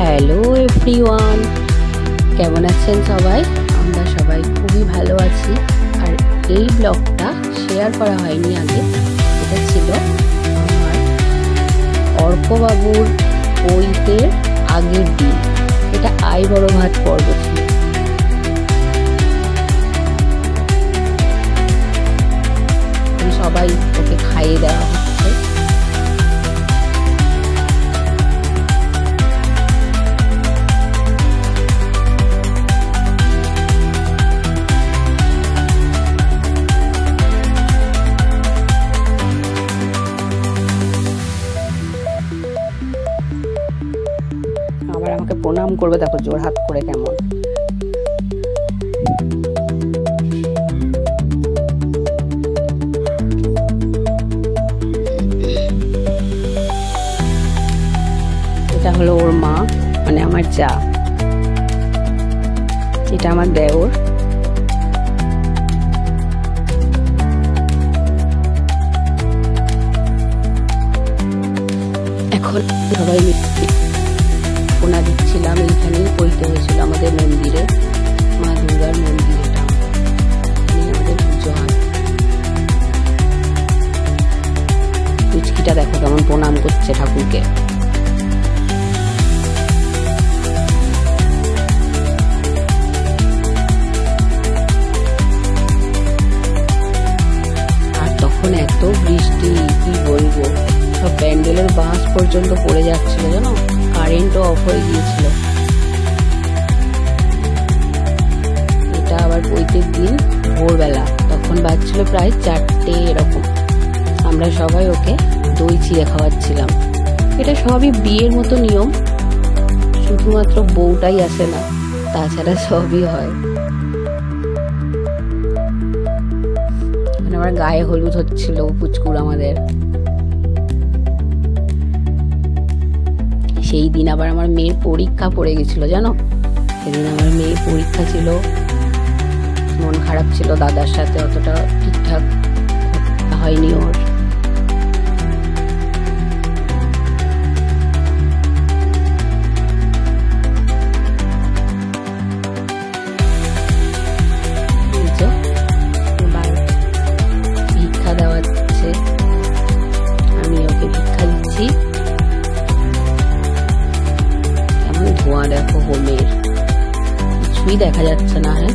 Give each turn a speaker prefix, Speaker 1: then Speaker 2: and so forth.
Speaker 1: Hello everyone, কেমন আছেন সবাই? আমরা সবাই খুবই ভালো আছি। আর এই ব্লগটা শেয়ার করা হয়নি আগে, এটা ছিল আমার অর্কবাবুর বইতের আগের দিন। এটা আই বড় ভাত পর্ব ছিল। সবাই ওকে খাইয়ে দেওয়া হচ্ছে। আবার আমাকে প্রণাম করবে, দেখো জোর হাত করে কেমন। এটা হলো ওর মা, মানে আমার যা। এটা আমার দেওর। এখন সবাই পোনা দিচ্ছিলাম। এইখানেই পড়তে হয়েছিল আমাদের মন্দিরে, মা দুর্গার মন্দির। এটা আমাদের পুজো হয়। পুচকিটা দেখো কেমন প্রণাম করছে ঠাকুরকে। আর তখন এত বৃষ্টি, কি বলবো, সব প্যান্ডেলের বাঁশ পর্যন্ত পড়ে যাচ্ছিল, জানো, কারেন্টও অফ হয়ে গিয়েছিল। এটা আবার প্রত্যেক দিন ভোরবেলা, তখন বাজছিল প্রায় 4টে এরকম। আমরা সবাই ওকে দই চিড়ে খাওয়াচ্ছিলাম। এটা সবই বিয়ের মতো নিয়ম, শুধুমাত্র বউটাই আসে না, তাছাড়া সবই হয়। মানে আমার গায়ে হলুদ হচ্ছিল পুচকুর আমাদের। সেই দিন আবার আমার মেয়ের পরীক্ষা পড়ে গেছিল, জানো। সেদিন আমার মেয়ের পরীক্ষা ছিল, মন খারাপ ছিল। দাদার সাথে অতটা ঠিকঠাক হয়নি ওর। ভিক্ষা দেওয়াচ্ছে, আমি ওকে ভিক্ষা দিচ্ছি। ধোঁয়া দেখো হোমের, কিছুই দেখা যাচ্ছে না। হ্যাঁ,